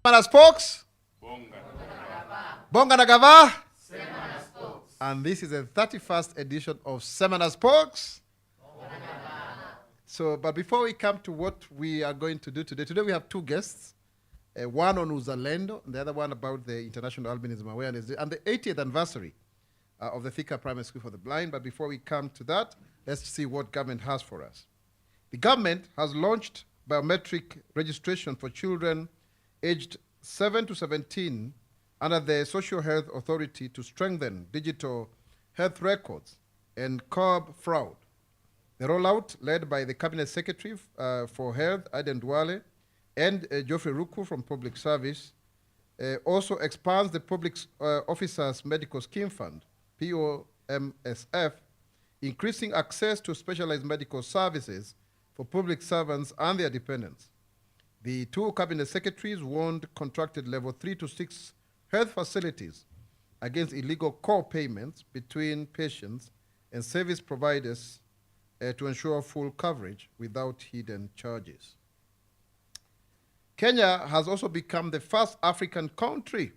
SEMA SPOX. BONGA na GAVA. And this is the 31st edition of SEMA SPOX. So, but before we come to what we are going to do today we have two guests. One on Uzalendo, and the other one about the International Albinism Awareness Day, and the 80th anniversary of the Thika Primary School for the Blind. But before we come to that, let's see what government has for us. The government has launched biometric registration for children aged 7 to 17 under the Social Health Authority to strengthen digital health records and curb fraud. The rollout, led by the Cabinet Secretary for Health, Aden Duale, and Geoffrey Ruku from Public Service, also expands the Public Officers Medical Scheme Fund, POMSF, increasing access to specialized medical services for public servants and their dependents. The two Cabinet Secretaries warned contracted level 3 to 6 health facilities against illegal co-payments between patients and service providers to ensure full coverage without hidden charges. Kenya has also become the first African country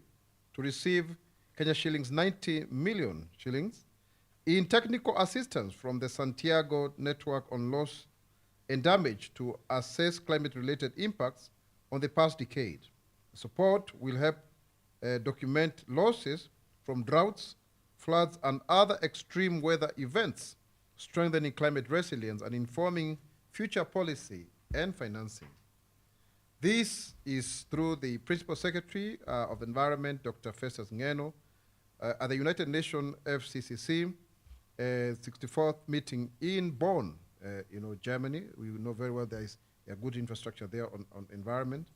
to receive Kenya shillings 90 million shillings in technical assistance from the Santiago Network on Loss and Damage to assess climate-related impacts on the past decade. The support will help document losses from droughts, floods, and other extreme weather events, strengthening climate resilience and informing future policy and financing. This is through the Principal Secretary of the Environment, Dr. Festus Ngeno, at the United Nations FCCC 64th meeting in Bonn, Germany. We know very well there is a good infrastructure there on environment.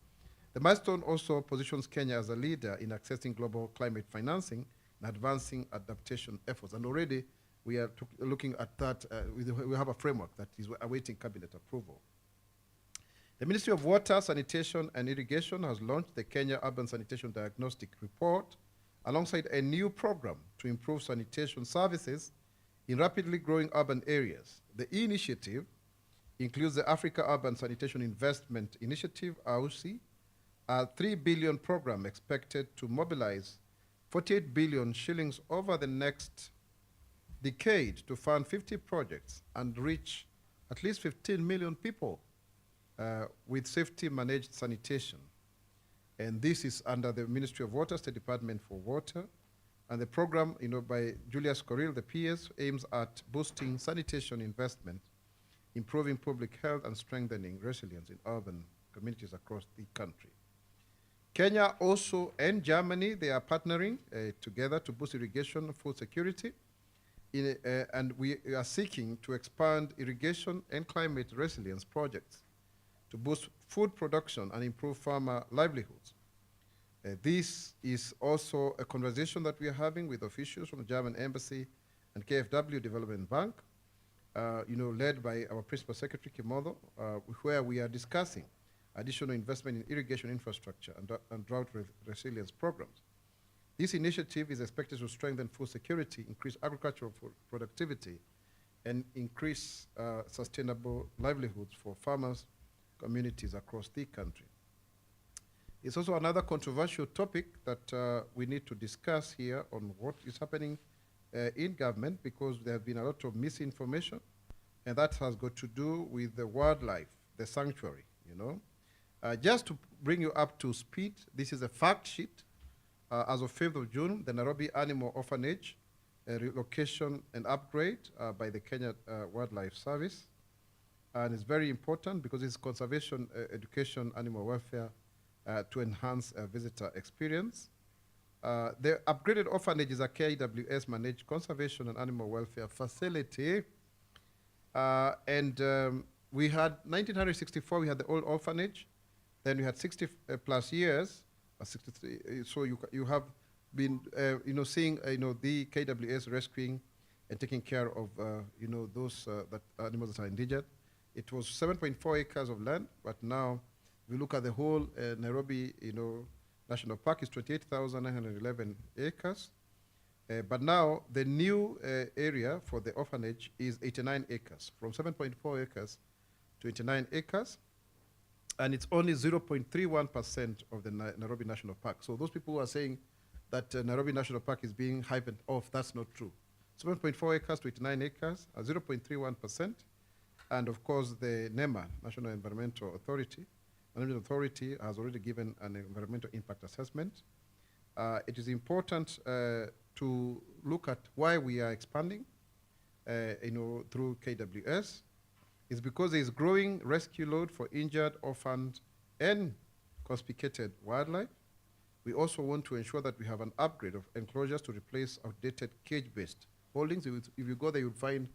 The milestone also positions Kenya as a leader in accessing global climate financing and advancing adaptation efforts. And already we are looking at that. We have a framework that is awaiting cabinet approval. The Ministry of Water, Sanitation and Irrigation has launched the Kenya Urban Sanitation Diagnostic Report alongside a new program to improve sanitation services in rapidly growing urban areas. The initiative includes the Africa Urban Sanitation Investment Initiative, AUSI, a 3 billion program expected to mobilize 48 billion shillings over the next decade to fund 50 projects and reach at least 15 million people with safety managed sanitation. And this is under the Ministry of Water, State Department for Water. And the program, by Julius Coril, the PS, aims at boosting sanitation investment, improving public health, and strengthening resilience in urban communities across the country. Kenya also and Germany, they are partnering together to boost irrigation food security. And we are seeking to expand irrigation and climate resilience projects to boost food production and improve farmer livelihoods. This is also a conversation that we are having with officials from the German Embassy and KfW Development Bank, led by our Principal Secretary, Kimodo, where we are discussing additional investment in irrigation infrastructure and drought resilience programs. This initiative is expected to strengthen food security, increase agricultural productivity, and increase sustainable livelihoods for farmers, communities across the country. It's also another controversial topic that we need to discuss here on what is happening in government, because there have been a lot of misinformation, and that has got to do with the wildlife, the sanctuary, Just to bring you up to speed, this is a fact sheet. As of 5th of June, the Nairobi Animal Orphanage relocation and upgrade by the Kenya Wildlife Service. And it's very important because it's conservation, education, animal welfare to enhance visitor experience. The upgraded orphanage is a KWS managed conservation and animal welfare facility. We had 1964, we had the old orphanage. Then we had 60 plus years, 63. So you have been, seeing, the KWS rescuing and taking care of, those animals that are endangered. It was 7.4 acres of land, but now if you look at the whole Nairobi, National Park is 28,911 acres. But now the new area for the orphanage is 89 acres, from 7.4 acres to 89 acres. and it's only 0.31% of the Nairobi National Park. So those people who are saying that Nairobi National Park is being hyped off, that's not true. 7.4 acres to 89 acres, 0.31%. And of course, the NEMA, National Environmental Authority, has already given an environmental impact assessment. It is important to look at why we are expanding, through KWS. It's because there is growing rescue load for injured, orphaned, and confiscated wildlife. We also want to ensure that we have an upgrade of enclosures to replace outdated cage-based holdings. If you go there, you'll find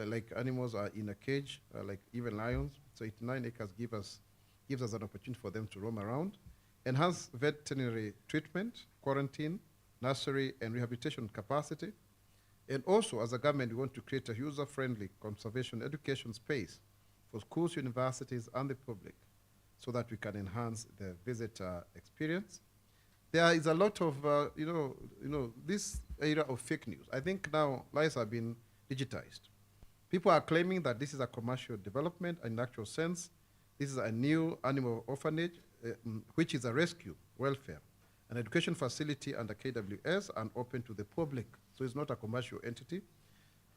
like animals are in a cage, like even lions. So 89 acres gives us an opportunity for them to roam around. Enhance veterinary treatment, quarantine, nursery, and rehabilitation capacity. And also, as a government, we want to create a user-friendly conservation education space for schools, universities, and the public so that we can enhance the visitor experience. There is a lot of, this era of fake news. I think now lives have been digitized. People are claiming that this is a commercial development, and in actual sense, this is a new animal orphanage, which is a rescue, welfare, an education facility under KWS and open to the public. So it's not a commercial entity.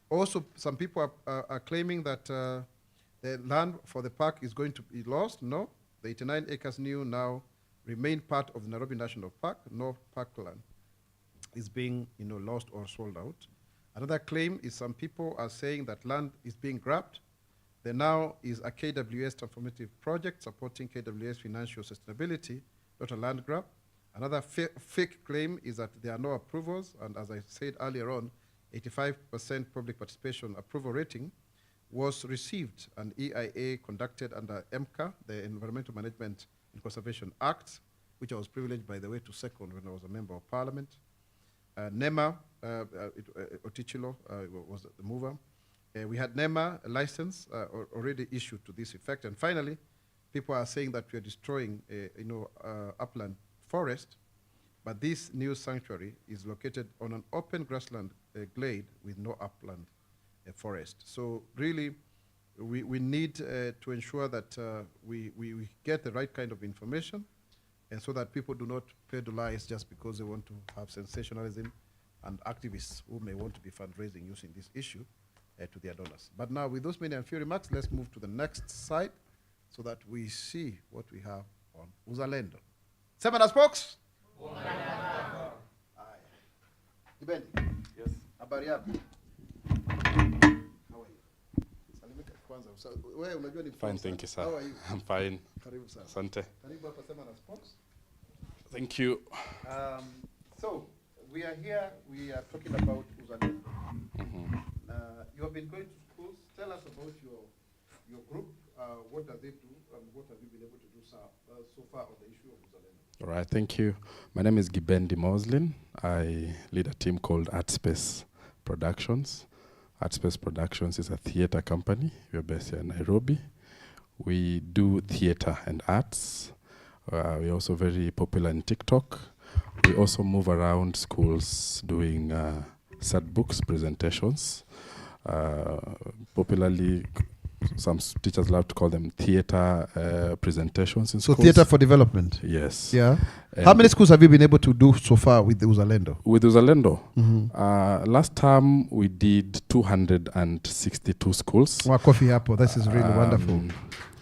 Also, some people are claiming that the land for the park is going to be lost. No, the 89 acres new now remain part of the Nairobi National Park. No parkland is being lost or sold out. Another claim is some people are saying that land is being grabbed. There now is a KWS transformative project supporting KWS financial sustainability, not a land grab. Another fake claim is that there are no approvals, and as I said earlier on, 85% public participation approval rating was received, an EIA conducted under EMCA, the Environmental Management and Conservation Act, which I was privileged, by the way, to second when I was a member of parliament. NEMA, Otichilo was the mover. We had NEMA, a license already issued to this effect. And finally, people are saying that we are destroying upland forest, but this new sanctuary is located on an open grassland glade with no upland forest. So really, we need to ensure that we get the right kind of information, and so that people do not pedalize just because they want to have sensationalism and activists who may want to be fundraising using this issue to their donors. But now, with those many and few remarks, let's move to the next slide so that we see what we have on Uzalendo. SEMA na SPOX? Gibendi? Yes. Habari yako? How are you? Salimika kwanza. Wewe unajua ni Fine, thank you, sir. How are you? I'm fine. Karibu sana. Asante. Karibu hapa SEMA na SPOX. Thank you. So, we are here, we are talking about Uzalendo. You have been going to schools. Tell us about your group. What does it do, and what have you been able to do so far on the issue of Uzalendo? All right, thank you. My name is Gibendi Moslin. I lead a team called Artspace Productions. Artspace Productions is a theater company. We are based here in Nairobi. We do theater and arts. We're also very popular in TikTok. We also move around schools doing sad books presentations. Popularly, some teachers love to call them theater presentations in schools. So theater for development? Yes. Yeah. How many schools have you been able to do so far with the Uzalendo? With Uzalendo? Last time we did 262 schools. Wow, coffee apple, this is really wonderful.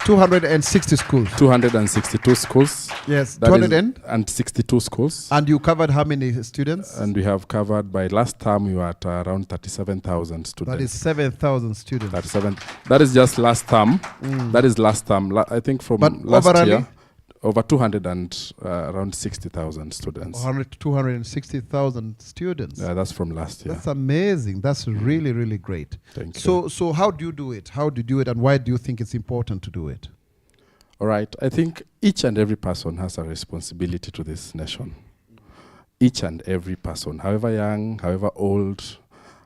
260 schools. 262 schools. Yes, 262 schools. And you covered how many students? And we have covered, by last time we were at around 37,000 students. That is 7,000 students. 37. That is just last term. That is last term. I think from last year, over 200 and around 60,000 students. 260,000 students. Yeah, that's from last year. That's amazing. That's really, really great. Thank you. So how do you do it? How do you do it, and why do you think it's important to do it? All right. I think each and every person has a responsibility to this nation. Each and every person, however young, however old,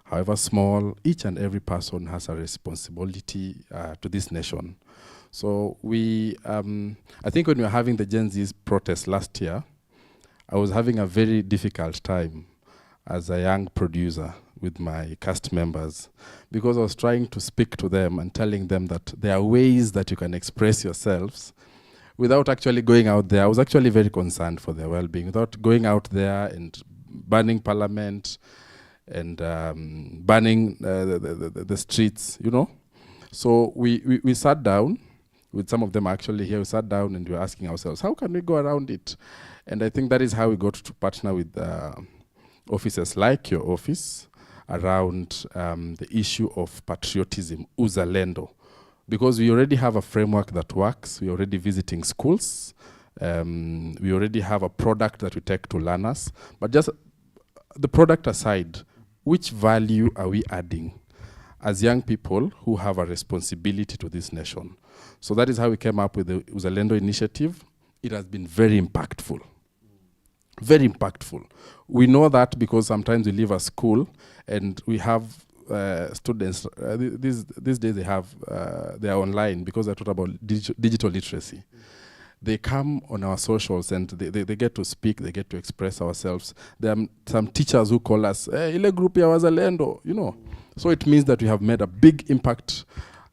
however small, each and every person has a responsibility to this nation. So we, I think when we were having the Gen Z's protest last year, I was having a very difficult time as a young producer with my cast members, because I was trying to speak to them and telling them that there are ways that you can express yourselves without actually going out there. I was actually very concerned for their well-being. Without going out there and burning parliament and burning the streets, you know. So we sat down, with some of them actually here, we sat down and we were asking ourselves, how can we go around it? And I think that is how we got to partner with offices like your office around the issue of patriotism, uzalendo. Because we already have a framework that works, we're already visiting schools, we already have a product that we take to learners. But just the product aside, which value are we adding as young people who have a responsibility to this nation? So that is how we came up with the Uzalendo initiative. It has been very impactful. Very impactful. We know that because sometimes we leave a school and we have students, these days they are online because I taught about digital literacy. They come on our socials and they get to speak, they get to express ourselves. There are some teachers who call us, hey, ile group ya wazalendo, you know. So it means that we have made a big impact,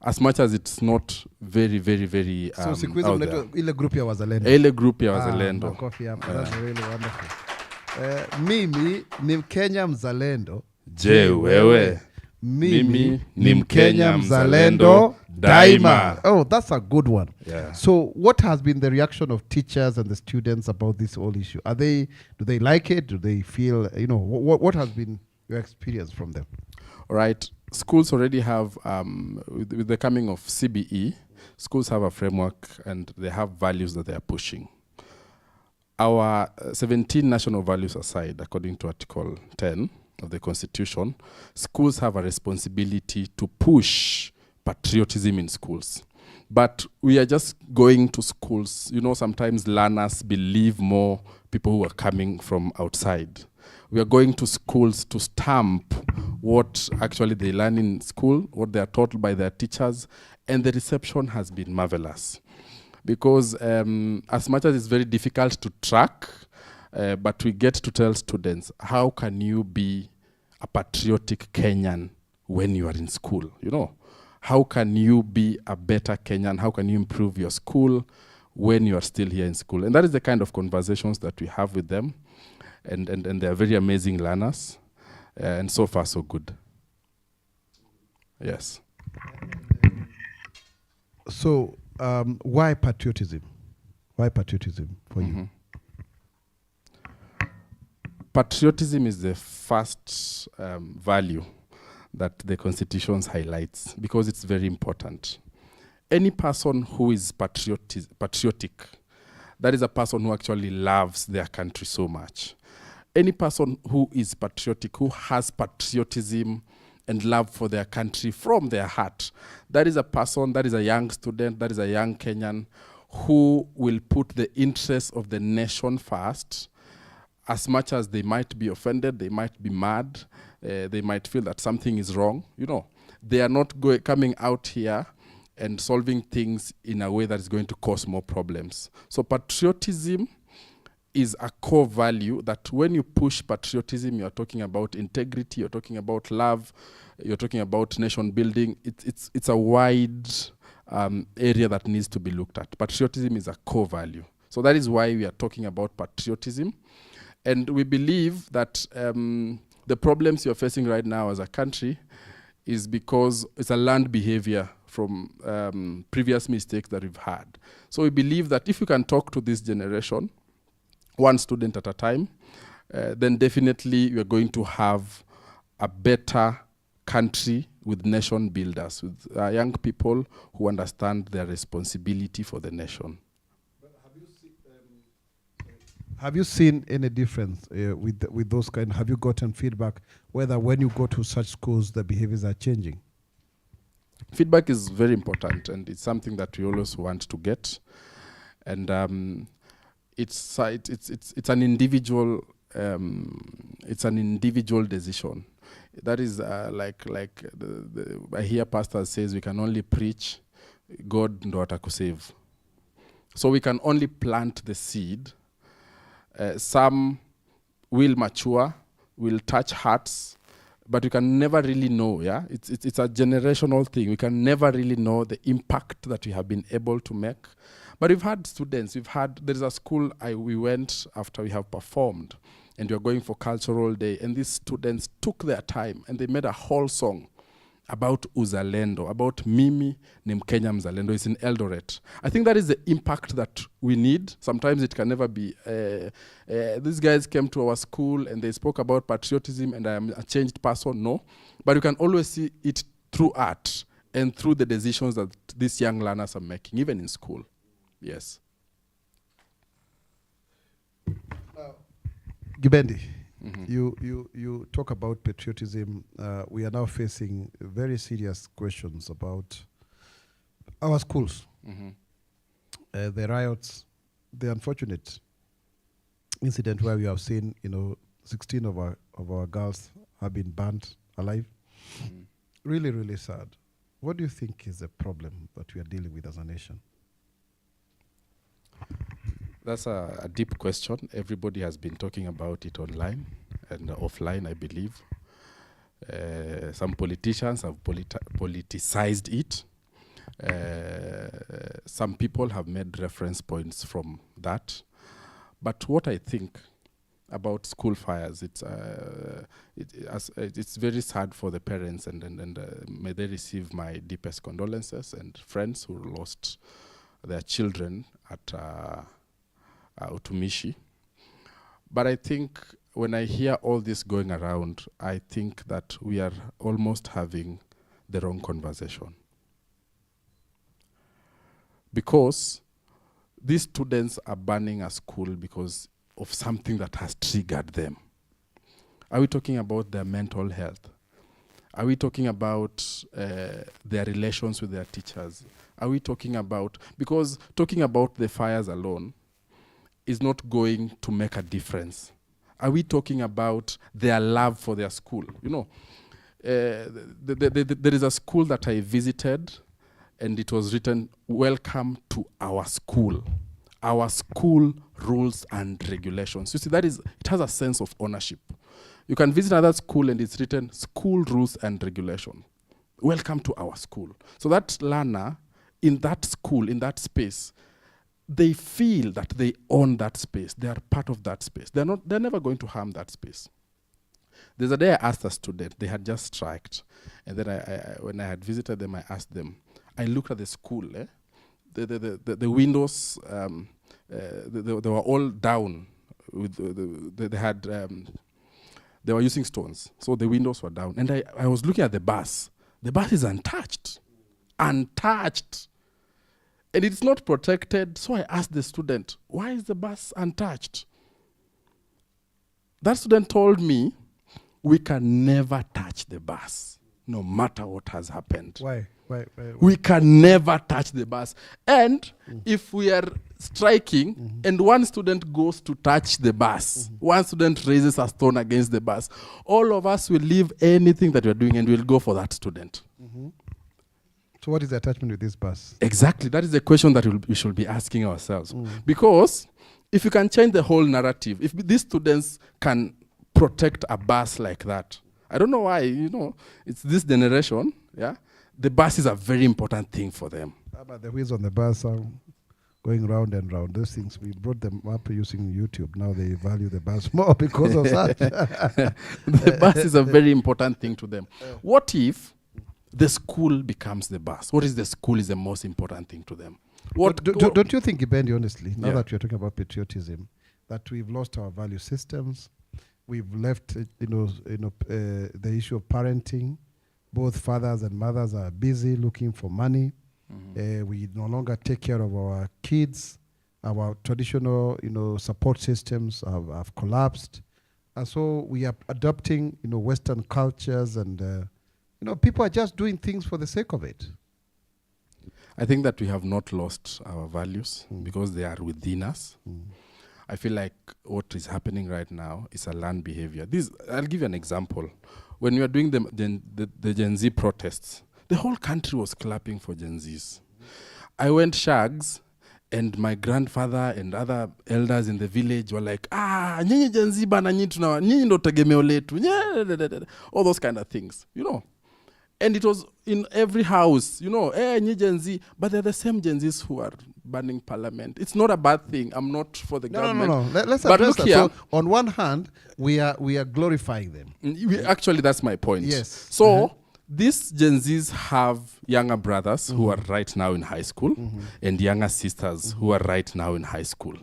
as much as it's not very, very, very so out there. ile group ya wazalendo. Ile group ya wazalendo. That's really wonderful. Mimi ni Mkenya mzalendo. Je, wewe? Mimi ni Mkenya mzalendo daima. Oh, that's a good one. Yeah. So what has been the reaction of teachers and the students about this whole issue? Do they like it? Do they feel, you know, what has been your experience from them? All right. Schools already have, with the coming of CBE, schools have a framework and they have values that they are pushing. Our 17 national values aside, according to Article 10 of the Constitution, schools have a responsibility to push patriotism in schools. But we are just going to schools. You know, sometimes learners believe more people who are coming from outside. We are going to schools to stamp what actually they learn in school, what they are taught by their teachers, and the reception has been marvelous. Because as much as it's very difficult to track, but we get to tell students, how can you be a patriotic Kenyan when you are in school, you know? How can you be a better Kenyan? How can you improve your school when you are still here in school? And that is the kind of conversations that we have with them. And they are very amazing learners. And so far, so good. Yes. So why patriotism? Why patriotism for you? Patriotism is the first value that the Constitution highlights because it's very important. Any person who is patriotic, that is a person who actually loves their country so much. Any person who is patriotic, who has patriotism and love for their country from their heart, that is a person, that is a young student, that is a young Kenyan who will put the interests of the nation first. As much as they might be offended, they might be mad, they might feel that something is wrong, you know. They are not coming out here and solving things in a way that is going to cause more problems. So patriotism is a core value that when you push patriotism, you're talking about integrity, you're talking about love, you're talking about nation building. It's a wide area that needs to be looked at. Patriotism is a core value. So that is why we are talking about patriotism. And we believe that the problems you're facing right now as a country is because it's a learned behavior from previous mistakes that we've had. So we believe that if you can talk to this generation, one student at a time, then definitely we're going to have a better country with nation builders, with young people who understand their responsibility for the nation. Have you seen any difference with those kind? Have you gotten feedback whether when you go to such schools the behaviors are changing? Feedback is very important, and it's something that we always want to get. And it's an individual decision. That is I hear pastors says we can only preach, God ndo atakusave. So we can only plant the seed. Some will mature, will touch hearts, but we can never really know, yeah? It's a generational thing. We can never really know the impact that we have been able to make. But we've had students, there is a school we went after we have performed, and we were going for cultural day, and these students took their time and they made a whole song about uzalendo, about Mimi ni Mkenya Mzalendo. It's in Eldoret. I think that is the impact that we need. Sometimes it can never be. These guys came to our school and they spoke about patriotism and I am a changed person. No. But you can always see it through art and through the decisions that these young learners are making, even in school. Yes. Gibendi, you talk about patriotism. We are now facing very serious questions about our schools, the riots, the unfortunate incident where we have seen, 16 of our girls have been burned alive. Really, really sad. What do you think is the problem that we are dealing with as a nation? That's a deep question. Everybody has been talking about it online and offline, I believe. Some politicians have politicized it. Some people have made reference points from that. But what I think about school fires, it's very sad for the parents, and may they receive my deepest condolences, and friends who lost their children at Utumishi. But I think when I hear all this going around, I think that we are almost having the wrong conversation. Because these students are burning a school because of something that has triggered them. Are we talking about their mental health? Are we talking about their relations with their teachers? Are we talking about, because talking about the fires alone is not going to make a difference. Are we talking about their love for their school? There is a school that I visited, and it was written, "Welcome to our school. Our school rules and regulations." You see, it has a sense of ownership. You can visit another school and it's written, "School rules and regulation. Welcome to our school." So that learner in that school, in that space, they feel that they own that space. They are part of that space. They're never going to harm that space. There's a day I asked a student, they had just striked. And then when I had visited them, I asked them, I looked at the school, the windows, they were all down. They were using stones, so the windows were down. And I was looking at the bus. The bus is untouched. Untouched. And it's not protected. So I asked the student, why is the bus untouched? That student told me, we can never touch the bus, no matter what has happened. Why? We can never touch the bus. And if we are striking and one student goes to touch the bus, one student raises a stone against the bus, all of us will leave anything that we're doing and we'll go for that student. So what is the attachment with this bus? Exactly. That is the question that we should be asking ourselves. Because if you can change the whole narrative, if these students can protect a bus like that, I don't know why, it's this generation, yeah? The bus is a very important thing for them. How about the wheels on the bus are going round and round? Those things, we brought them up using YouTube. Now they value the bus more because of that. The bus is a very important thing to them. What if the school becomes the bus? What if the school is the most important thing to them? Don't you think, Ibendi, honestly, now that you're talking about patriotism, that we've lost our value systems? We've left, the issue of parenting. Both fathers and mothers are busy looking for money. We no longer take care of our kids. Our traditional, support systems have collapsed. And so we are adopting, Western cultures, and, people are just doing things for the sake of it. I think that we have not lost our values because they are within us. I feel like what is happening right now is a learned behavior. I'll give you an example. When we were doing the Gen Z protests, the whole country was clapping for Gen Zs. I went shags, and my grandfather and other elders in the village were like, nyinyi Gen Z bana, nyinyi ndo tegemeo letu, all those kind of things, And it was in every house, you know, new Gen Z, but they're the same Gen Zs who are burning parliament. It's not a bad thing. I'm not for the government. No. Let's but address look that. here, So on one hand, we are glorifying them. Actually, that's my point. Yes. So these Gen Zs have younger brothers who are right now in high school and younger sisters who are right now in high school.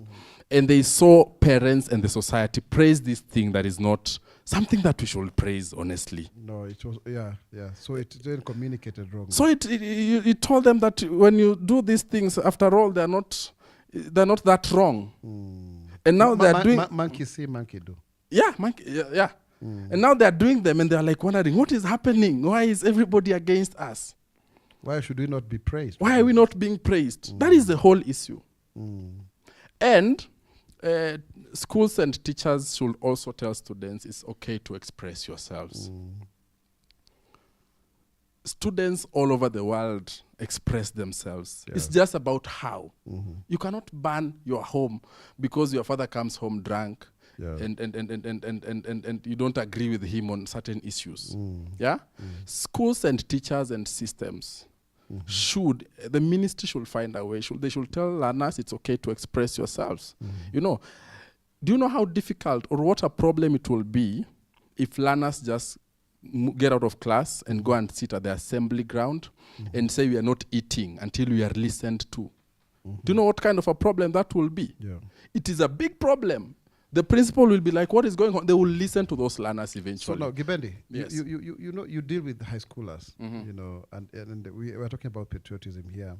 And they saw parents and the society praise this thing that is not something that we should praise, honestly. No, it was, yeah. So it didn't communicated wrong. So it told them that when you do these things, after all, they're not that wrong. And now they're doing... Monkey see, monkey do. Yeah, yeah. And now they're doing them and they're like wondering, what is happening? Why is everybody against us? Why should we not be praised? Why are we not being praised? That is the whole issue. And schools and teachers should also tell students it's okay to express yourselves. Students all over the world express themselves. Yeah. It's just about how. You cannot ban your home because your father comes home drunk. Yeah. And you don't agree with him on certain issues. Yeah? Schools and teachers and systems the ministry should find a way. They should tell learners it's okay to express yourselves. You know, do you know how difficult or what a problem it will be if learners just get out of class and go and sit at the assembly ground and say we are not eating until we are listened to? Do you know what kind of a problem that will be? Yeah. It is a big problem. The principal will be like, what is going on? They will listen to those learners eventually. So now, Gibendi, yes. you know, you deal with high schoolers, you know, and we're talking about patriotism here.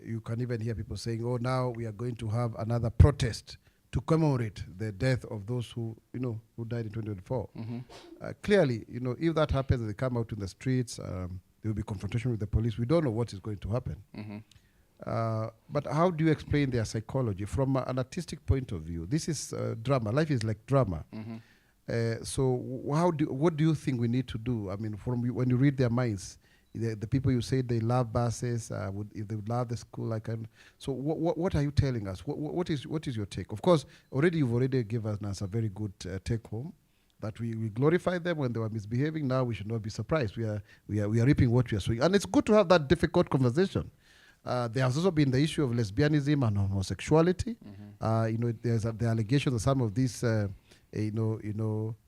You can even hear people saying, oh, now we are going to have another protest to commemorate the death of those who died in 2024. Clearly, you know, if that happens, they come out in the streets, there will be confrontation with the police. We don't know what is going to happen. But how do you explain their psychology from an artistic point of view? This is drama. Life is like drama. So what do you think we need to do? I mean, when you read their minds, the people you say they love buses, if they would love the school, so what are you telling us? What is your take? Of course, you've already given us a very good take home, that we glorify them when they were misbehaving. Now we should not be surprised. We are reaping what we are sowing, and it's good to have that difficult conversation. There has also been the issue of lesbianism and homosexuality. You know, there's the allegations that some of these,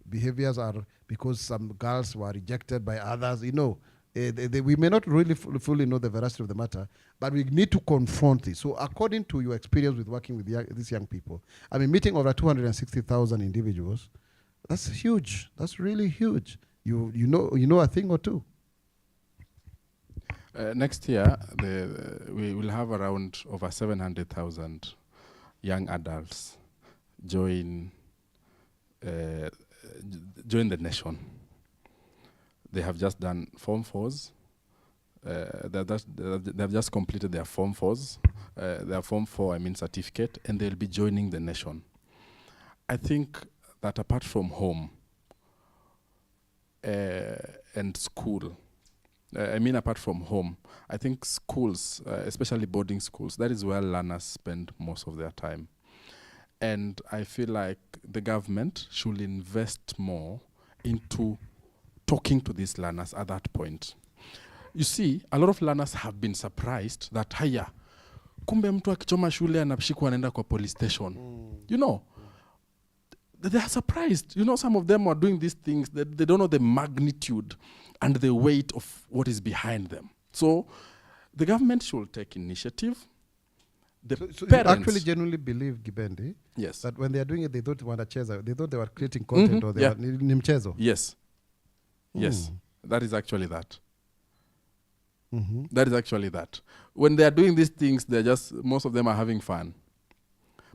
behaviors are because some girls were rejected by others. You know, we may not really fully know the veracity of the matter, but we need to confront it. So, according to your experience with working with these young people, I mean, meeting over 260,000 individuals, that's huge. That's really huge. You know a thing or two. Next year, we will have around over 700,000 young adults join the nation. They have just done Form 4s. They have just completed their Form 4s, their Form 4, certificate, and they'll be joining the nation. I think that apart from home and school, apart from home, I think schools, especially boarding schools, that is where learners spend most of their time. And I feel like the government should invest more into talking to these learners at that point. You see, a lot of learners have been surprised that, kumbe mtu akichoma shule anashikwa anaenda kwa police station. You know, they are surprised. You know, some of them are doing these things that they don't know the magnitude and the weight of what is behind them. So the government should take initiative. So you actually genuinely believe, Gibendi, yes, that when they are doing it, they don't want to chase. They thought they were creating content or they were nimchezo. Yes. Yes. That is actually that. That is actually that. When they are doing these things, most of them are having fun.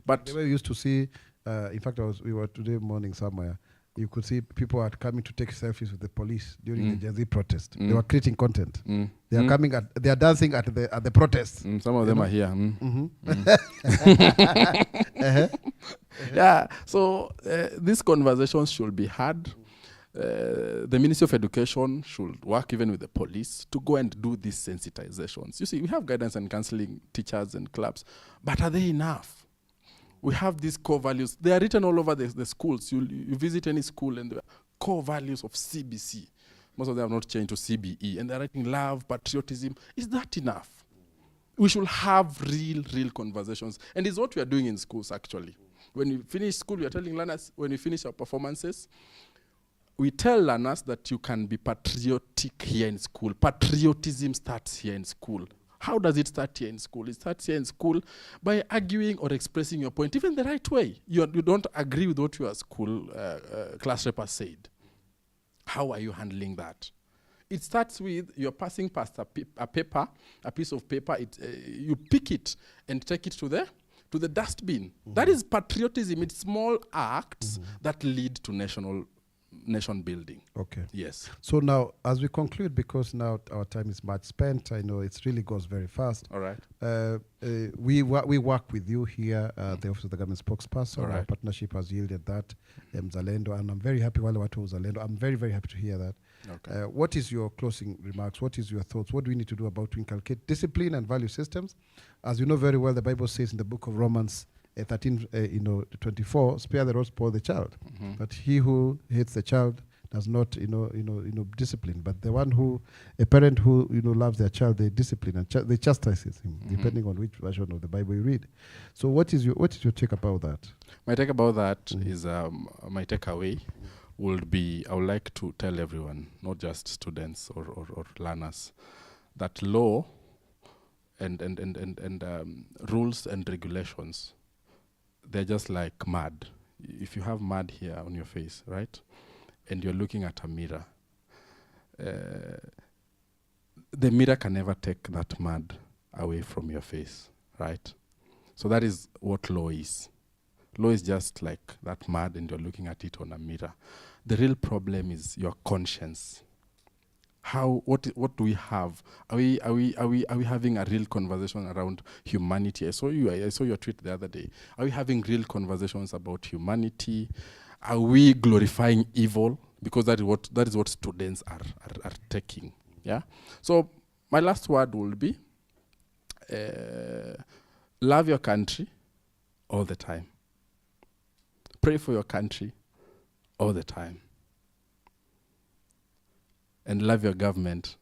But the way we used to see, in fact, we were today morning somewhere, you could see people are coming to take selfies with the police during the Gen Z protest. They were creating content. They are coming they are dancing at the protest. Some of them are here. Yeah. So these conversations should be had. The Ministry of Education should work even with the police to go and do these sensitizations. You see, we have guidance and counseling teachers and clubs, but are they enough? We have these core values. They are written all over the schools. You visit any school and the core values of CBC. Most of them have not changed to CBE, and they're writing love, patriotism. Is that enough? We should have real conversations. And it's what we are doing in schools, actually. When we finish school, we are telling learners, when we finish our performances, we tell learners that you can be patriotic here in school. Patriotism starts here in school. How does it start here in school? It starts here in school by arguing or expressing your point, even the right way. You don't agree with what your school class rep has said. How are you handling that? It starts with you're passing past a piece of paper. You pick it and take it to the dustbin. That is patriotism. It's small acts that lead to nation building. Okay. Yes. So now, as we conclude, because now our time is much spent, I know it really goes very fast. All right. We work with you here, the Office of the Government Spokesperson. All right. Our partnership has yielded that, Mzalendo, and I'm very happy. I'm very, very happy to hear that. Okay. What is your closing remarks? What is your thoughts? What do we need to do about to inculcate discipline and value systems? As you know very well, the Bible says in the book of Romans 13:24, spare the rod, spoil the child. But he who hates the child does not, discipline. But the one a parent who, loves their child, they discipline and they chastise him, depending on which version of the Bible you read. So what is your take about that? My take about that is my takeaway would be, I would like to tell everyone, not just students or learners, that law and rules and regulations, they're just like mud. If you have mud here on your face, right, and you're looking at a mirror, the mirror can never take that mud away from your face, right? So that is what law is. Law is just like that mud, and you're looking at it on a mirror. The real problem is your conscience. What do we have? Are we having a real conversation around humanity? I saw your tweet the other day. Are we having real conversations about humanity? Are we glorifying evil? Because that is what students are taking. Yeah. So my last word will be love your country all the time. Pray for your country all the time. And love your government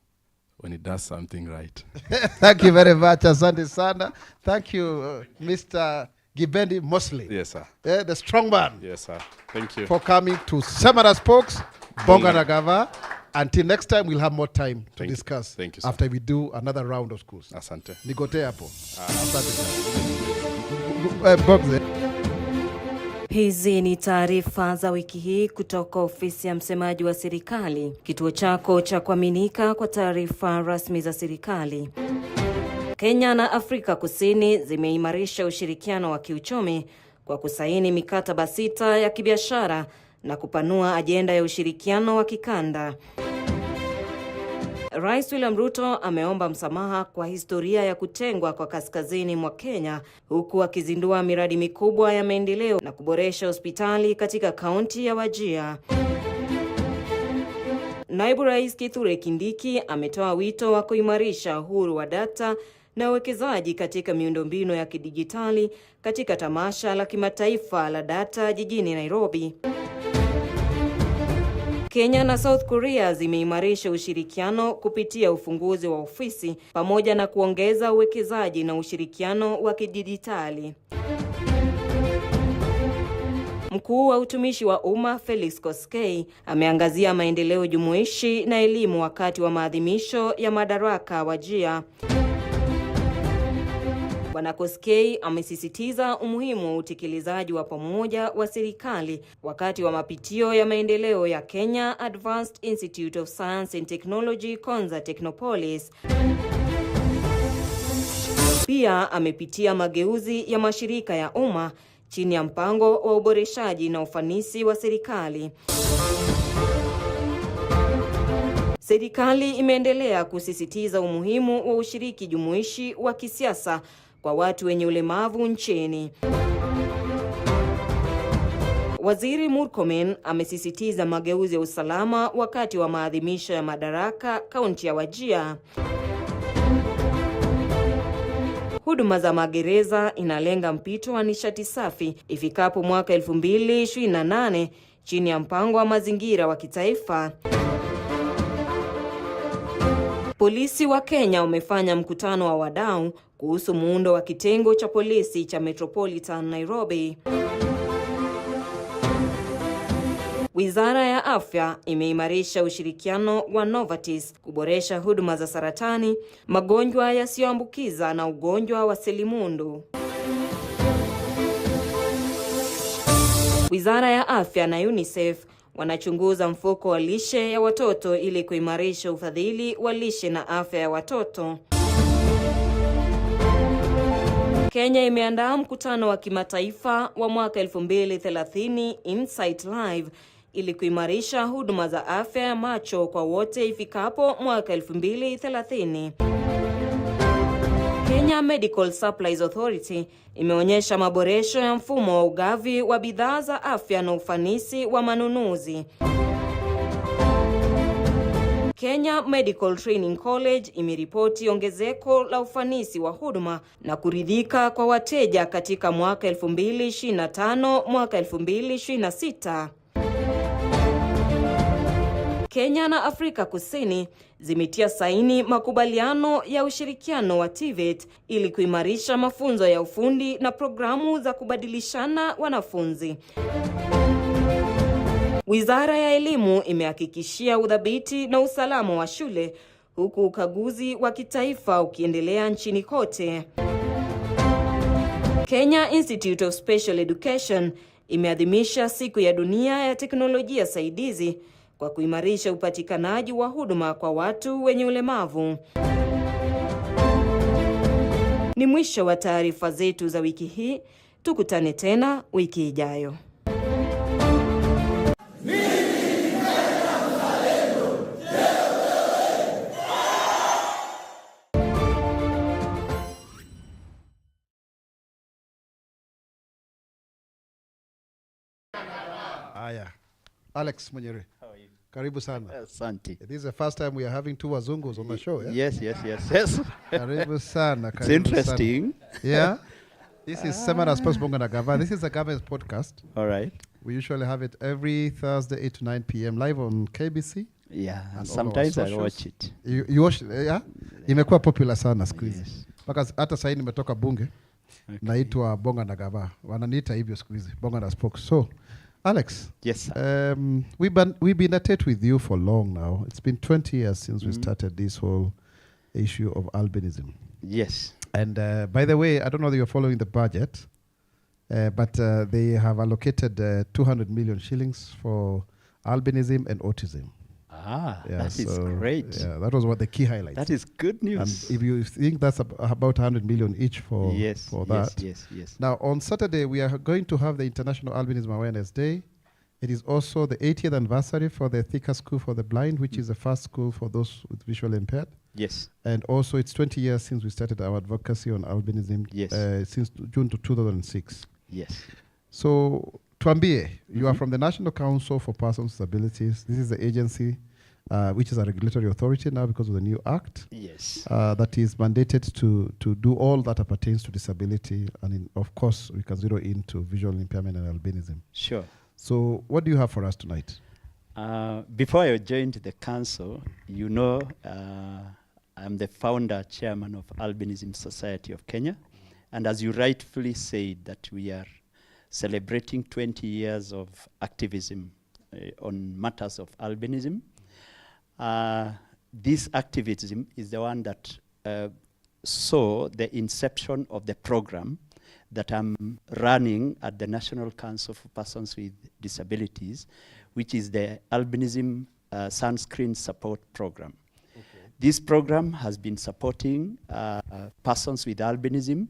when it does something right. Thank you very much, Asante Sana. Thank you, Mr. Gibendi Mosley. Yes, sir. The strong man. Yes, sir. Thank you. For coming to SEMA SPOX, BONGA na GAVA. Until next time, we'll have more time to discuss. Thank you, sir. After we do another round of schools. Asante. Nigote hapo. Asante. Hizi ni taarifa za wiki hii kutoka ofisi ya msemaji wa serikali, kituo chako cha kuaminika kwa taarifa rasmi za serikali. Kenya na Afrika Kusini zimeimarisha ushirikiano wa kiuchumi kwa kusaini mikataba 6 ya kibiashara na kupanua ajenda ya ushirikiano wa kikanda. Rais William Ruto ameomba msamaha kwa historia ya kutengwa kwa kaskazini mwa Kenya, huku akizindua miradi mikubwa ya maendeleo na kuboresha hospitali katika kaunti ya Wajir. Naibu Rais Kithure Kindiki ametoa wito wa kuimarisha uhuru wa data na uwekezaji katika miundombinu ya kidijitali katika tamasha la kimataifa la data jijini Nairobi. Kenya na South Korea zimeimarisha ushirikiano kupitia ufunguzi wa ofisi pamoja na kuongeza uwekezaji na ushirikiano wa kidijitali. Mkuu wa utumishi wa umma Felix Koskei ameangazia maendeleo jumuishi na elimu wakati wa maadhimisho ya madaraka Wajir. Bwana Koskei amesisitiza umuhimu wa utekelezaji wa pamoja wa serikali wakati wa mapitio ya maendeleo ya Kenya Advanced Institute of Science and Technology Konza Technopolis. Pia amepitia mageuzi ya mashirika ya umma chini ya mpango wa uboreshaji na ufanisi wa serikali. Serikali imeendelea kusisitiza umuhimu wa ushiriki jumuishi wa kisiasa kwa watu wenye ulemavu nchini. Waziri Murkomen amesisitiza mageuzi ya usalama wakati wa maadhimisho ya madaraka kaunti ya Wajir. Huduma za magereza inalenga mpito wa nishati safi ifikapo mwaka 2028 chini ya mpango wa mazingira wa kitaifa. Polisi wa Kenya wamefanya mkutano wa wadau kuhusu muundo wa kitengo cha polisi cha Metropolitan Nairobi. Wizara ya Afya imeimarisha ushirikiano wa Novartis kuboresha huduma za saratani, magonjwa yasiyoambukiza na ugonjwa wa selimundu. Wizara ya Afya na UNICEF wanachunguza mfuko wa lishe ya watoto ili kuimarisha ufadhili wa lishe na afya ya watoto. Kenya imeandaa mkutano wa kimataifa wa mwaka 2030 Insight Live ili kuimarisha huduma za afya ya macho kwa wote ifikapo mwaka 2030. Kenya Medical Supplies Authority imeonyesha maboresho ya mfumo wa ugavi wa bidhaa za afya na ufanisi wa manunuzi. Kenya Medical Training College imeripoti ongezeko la ufanisi wa huduma na kuridhika kwa wateja katika mwaka 2025 mwaka 2026. Kenya na Afrika Kusini zimetia saini makubaliano ya ushirikiano wa TVET ili kuimarisha mafunzo ya ufundi na programu za kubadilishana wanafunzi. Wizara ya Elimu imehakikishia udhabiti na usalama wa shule huku ukaguzi wa kitaifa ukiendelea nchini kote. Kenya Institute of Special Education imeadhimisha siku ya dunia ya teknolojia saidizi kwa kuimarisha upatikanaji wa huduma kwa watu wenye ulemavu. Ni mwisho wa taarifa zetu za wiki hii. Tukutane tena wiki ijayo. Aya. Alex Munyere. How are you? Karibu sana. Asante. This is the first time we are having two wazungus on the show, yeah? Yes. Karibu sana. It's interesting. Sana. Yeah. This is SEMA SPOX BONGA na GAVA. This is a GAVA podcast. All right. We usually have it every Thursday, 8 to 9 p.m. live on KBC. Yeah, And sometimes I watch it. You watch, yeah? Imekuwa popular sana siku hizi. Yes. Mpaka hata sasa nimetoka bunge. Okay. Naitwa Bonga na GAVA. Wananiita hivyo siku hizi, Bonga na SPOX. So, Alex. Yes, sir. We've been at it with you for long now. It's been 20 years since we started this whole issue of albinism. Yes. And by the way, I don't know that you're following the budget, but they have allocated 200 million shillings for albinism and autism. Ah, Yeah, that is so, great. Yeah, that was what the key highlights. That is good And news. if you think that's about 100 million each for that. Yes. Now, on Saturday, we are going to have the International Albinism Awareness Day. It is also the 80th anniversary for the Thika School for the Blind, which is the first school for those with visually impaired. Yes. And also, it's 20 years since we started our advocacy on albinism, Yes. since June 2006. Yes. So, Tuambie, you are from the National Council for Persons with Disabilities. This is the agency which is a regulatory authority now because of the new act. Yes. That is mandated to do all that pertains to disability. And of course, we can zero into visual impairment and albinism. Sure. So what do you have for us tonight? Before I joined the council, you know, I'm the founder, chairman of Albinism Society of Kenya. And as you rightfully said, that we are celebrating 20 years of activism on matters of albinism. This activism is the one that saw the inception of the program that I'm running at the National Council for Persons with Disabilities, which is the Albinism Sunscreen Support Program. Okay. This program has been supporting persons with albinism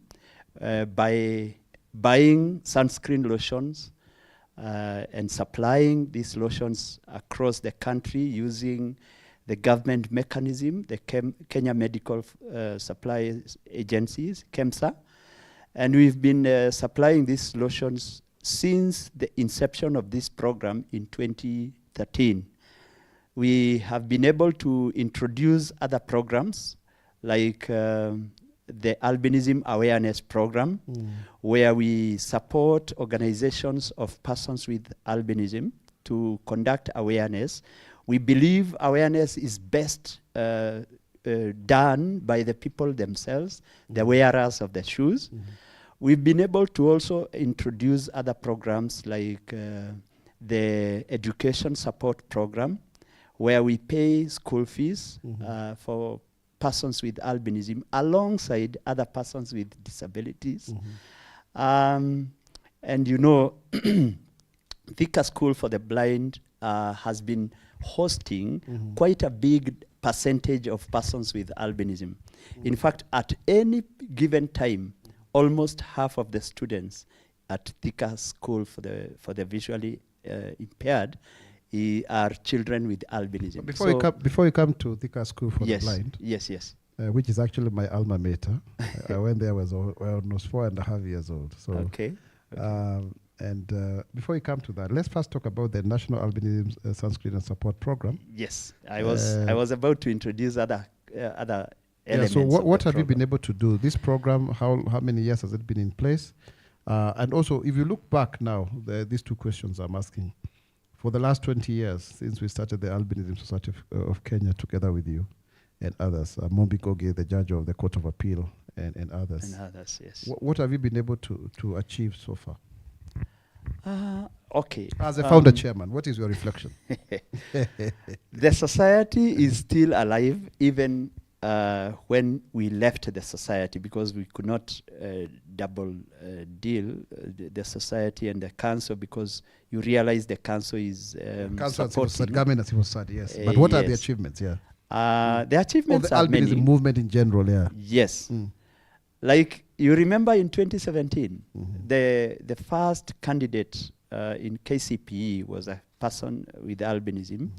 by buying sunscreen lotions and supplying these lotions across the country using the government mechanism, the Kenya Medical Supply Agencies, KEMSA. And we've been supplying these lotions since the inception of this program in 2013. We have been able to introduce other programs like the Albinism Awareness Program, where we support organizations of persons with albinism to conduct awareness. We believe awareness is best done by the people themselves, the wearers of the shoes. We've been able to also introduce other programs like the education support program, where we pay school fees for persons with albinism alongside other persons with disabilities. And you know, Thika School for the Blind has been hosting quite a big percentage of persons with albinism. In fact, at any given time, almost half of the students at Thika School for the visually impaired are children with albinism. Before you come to Thika School for the Blind, yes, which is actually my alma mater. I went there when I was 4.5 years old. So, okay. And before you come to that, let's first talk about the National Albinism Sunscreen and Support Program. Yes, I was about to introduce other elements. So what have you been able to do? This program, how many years has it been in place? And also, if you look back now, these two questions I'm asking. For the last 20 years, since we started the Albinism Society of Kenya together with you and others, Mombi Goge, the judge of the Court of Appeal, and others. And others, yes. What have you been able to achieve so far? Okay. As a founder chairman, what is your reflection? The society is still alive, even when we left the society, because we could not double deal the society and the council, because you realize the council is supporting. Government and civil society, yes. But what are the achievements? Yeah. The achievements the are many. albinism movement in general, yeah. Yes. Like you remember in 2017, the first candidate in KCPE was a person with albinism,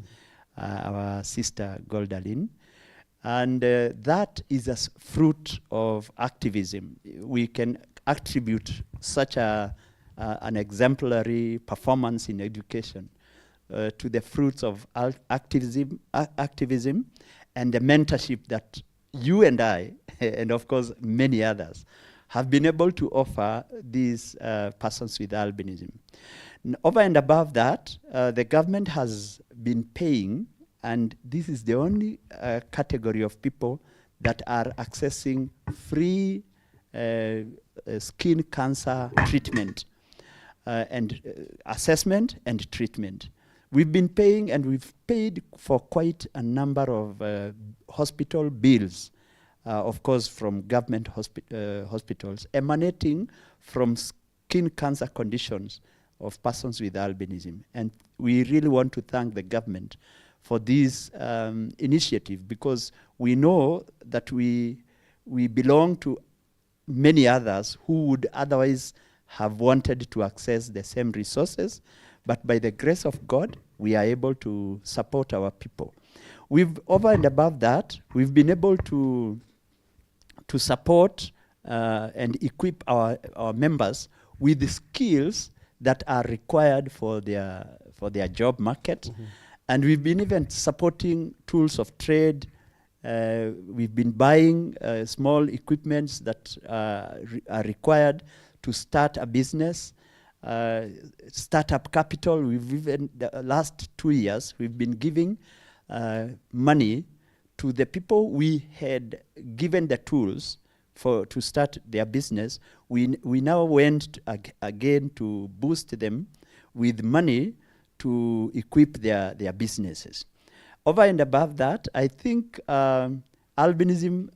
our sister Goldalyn. And that is a fruit of activism. We can attribute such an exemplary performance in education to the fruits of activism and the mentorship that you and I, and of course many others, have been able to offer these persons with albinism. Over and above that, the government has been paying, and this is the only category of people that are accessing free skin cancer treatment and assessment and treatment. We've been paying, and we've paid for quite a number of hospital bills, of course from government hospitals, emanating from skin cancer conditions of persons with albinism. And we really want to thank the government for this initiative, because we know that we belong to many others who would otherwise have wanted to access the same resources, but by the grace of God, we are able to support our people. Over and above that, we've been able to support and equip our members with the skills that are required for their job market. And we've been even supporting tools of trade. We've been buying small equipments that are required to start a business, startup capital. We've even, the last 2 years, we've been giving money to the people we had given the tools to start their business. We now went again to boost them with money to equip their businesses. Over and above that, I think albinism,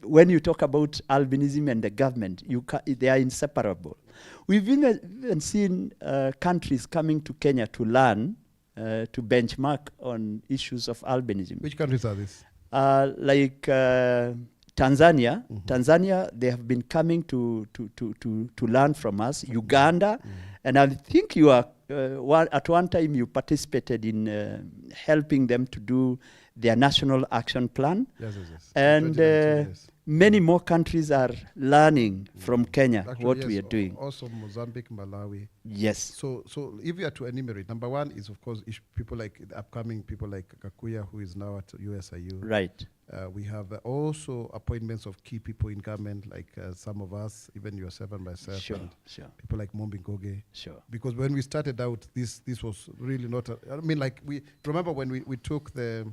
when you talk about albinism and the government, they are inseparable. We've even seen countries coming to Kenya to learn, to benchmark on issues of albinism. Which countries are these? Like Tanzania. Tanzania, they have been coming to learn from us. Uganda, and I think you are at one time you participated in helping them to do their national action plan. Yes. And many more countries are learning from Kenya. Actually, what yes, we are doing. Also Mozambique, Malawi. Yes. So if you are to enumerate, number one is of course people like the upcoming people like Kakuya, who is now at USIU. Right. We have also appointments of key people in government, like some of us, even yourself and myself, Sure. people like Mombi Goge. Sure. Because when we started out, this was really not. We remember when we took the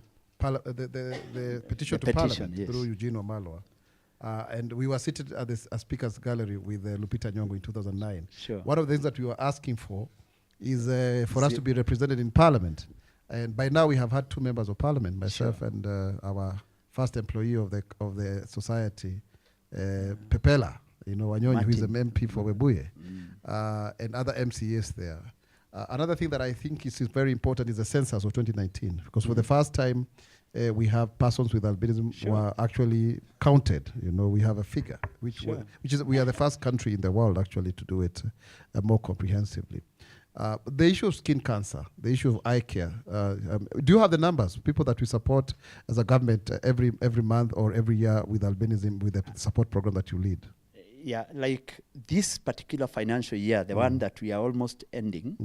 the petition to petition, Parliament yes. through Eugene Wamalwa. And we were seated at this Speaker's Gallery with Lupita Nyong'o in 2009. Sure. One of the things that we were asking for is for us to be represented in Parliament. And by now we have had 2 members of Parliament, myself and our first employee of the society, Pepela, Wanyonyi, who is an MP for Webuye, and other MCAs there. Another thing that I think is very important is the census of 2019, because for the first time, we have persons with albinism who are actually counted. We have a figure, which is we are the first country in the world actually to do it more comprehensively. The issue of skin cancer, the issue of eye care. Do you have the numbers? People that we support as a government every month or every year with albinism, with the support program that you lead? Yeah, like this particular financial year, the one that we are almost ending,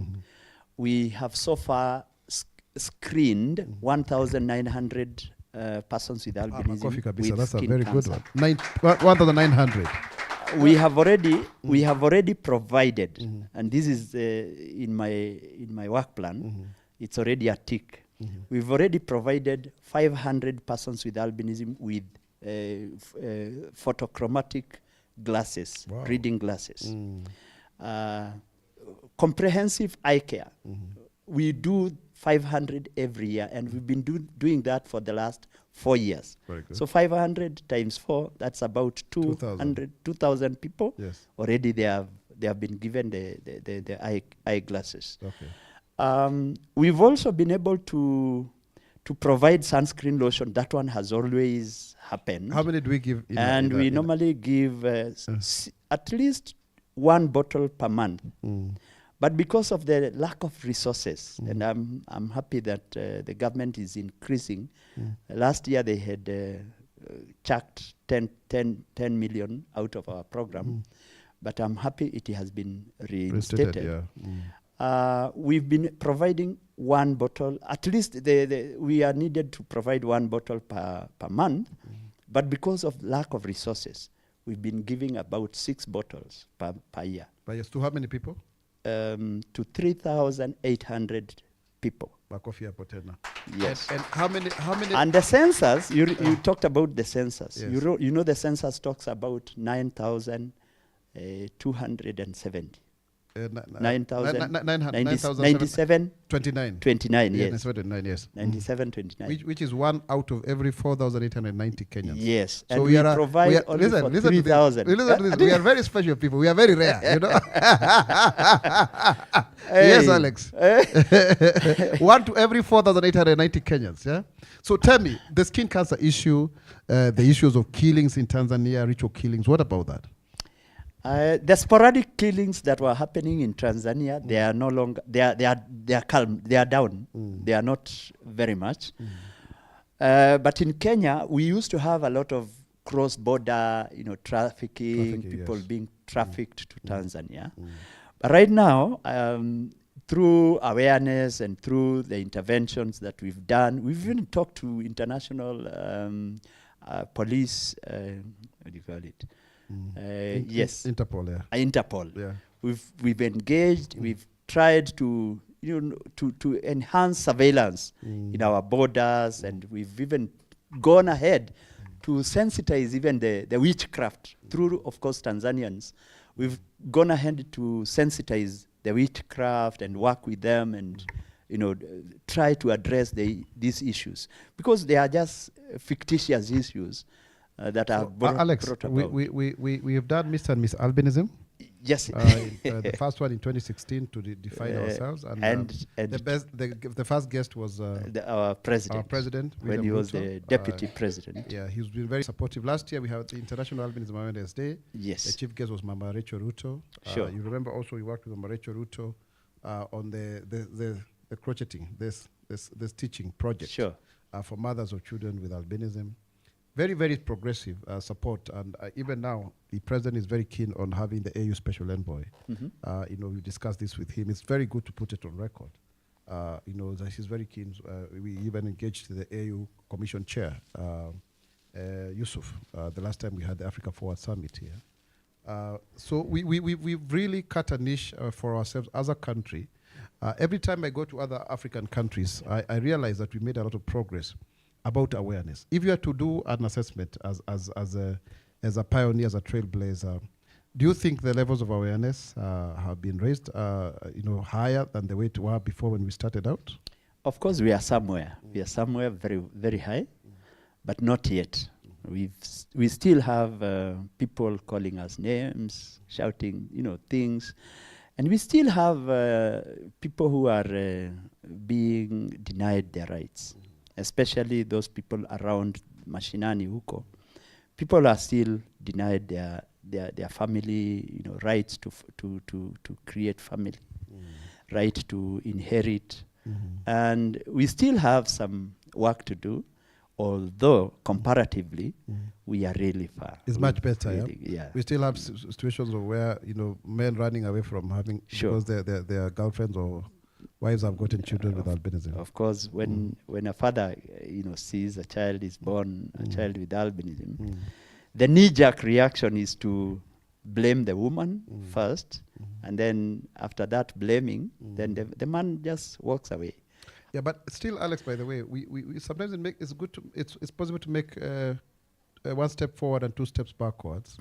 we have so far screened 1,900 persons with albinism with that's a skin very cancer. good one. 1,900. We have already provided, and this is in my work plan. It's already a tick. We've already provided 500 persons with albinism with photochromatic glasses, reading glasses. Comprehensive eye care. We do 500 every year, and we've been doing that for the last 4 years. Very good. So 500 times 4, that's about 2,000 people. Yes. Already they have been given the eye glasses. Okay. We've also been able to provide sunscreen lotion. That one has always happened. How many do we give? And we normally give at least 1 bottle per month. But because of the lack of resources, and I'm happy that the government is increasing. Last year they had chucked 10 million out of our program, but I'm happy it has been reinstated. We've been providing 1 bottle, at least we are needed to provide 1 bottle per month, but because of lack of resources, we've been giving about 6 bottles per year. Yes, to how many people? To 3,800 people. Yes. And how many? And the census, you talked about the census. Yes. You know the census talks about 9,270. 9,097. 29. 29, yes. 29, yes. 97, 29. Which is 1 out of every 4,890 Kenyans. Yes. So and we provide only for 3,000. Listen to this. We are very special people. We are very rare, Yes, Alex. 1 to every 4,890 Kenyans, yeah? So tell me, the skin cancer issue, the issues of killings in Tanzania, ritual killings, what about that? The sporadic killings that were happening in Tanzania, they are no longer, they are calm, they are down. They are not very much. But in Kenya, we used to have a lot of cross-border, trafficking, people being trafficked to Tanzania. But right now, through awareness and through the interventions that we've done, we've even talked to international police, what do you call it? Yes, Interpol. Yeah. Interpol. Yeah. We've engaged. We've tried to to enhance surveillance in our borders, and we've even gone ahead to sensitize even the witchcraft through, of course, Tanzanians. We've gone ahead to sensitize the witchcraft and work with them, and try to address these issues, because they are just fictitious issues that are Alex, brought about. we have done Mr. and Miss Albinism. Yes. The first one in 2016 to define ourselves, and the first guest was our president. Our president, when he was the deputy president. Yeah, he's been very supportive. Last year we had the International Albinism Awareness Day. Yes. The chief guest was Mama Rachel Ruto. Sure. You remember also we worked with Mama Rachel Ruto on the crocheting, this teaching project. Sure. For mothers of children with albinism. Very, very progressive support, and even now, the president is very keen on having the AU special envoy. We discussed this with him. It's very good to put it on record. That he's very keen. We even engaged the AU Commission Chair, Yusuf, the last time we had the Africa Forward Summit here. So we've really cut a niche for ourselves as a country. Every time I go to other African countries, I realize that we made a lot of progress about awareness. If you are to do an assessment as a pioneer, as a trailblazer, do you think the levels of awareness have been raised, higher than the way it were before when we started out? Of course, we are somewhere. We are somewhere very, very high, but not yet. We still have people calling us names, shouting, things, and we still have people who are being denied their rights, especially those people around Mashinani huko. People are still denied their family, rights to create family, right to inherit, and we still have some work to do. Although comparatively, we are really far. It's much better, really, yeah? We still have situations of where, men running away from having, because their girlfriends or wives have gotten children with albinism. Of course, when a father, sees a child is born, a child with albinism, the knee-jerk reaction is to blame the woman first, and then after that blaming, then the man just walks away. Yeah, but still, Alex, by the way, we sometimes it's possible to make one step forward and two steps backwards.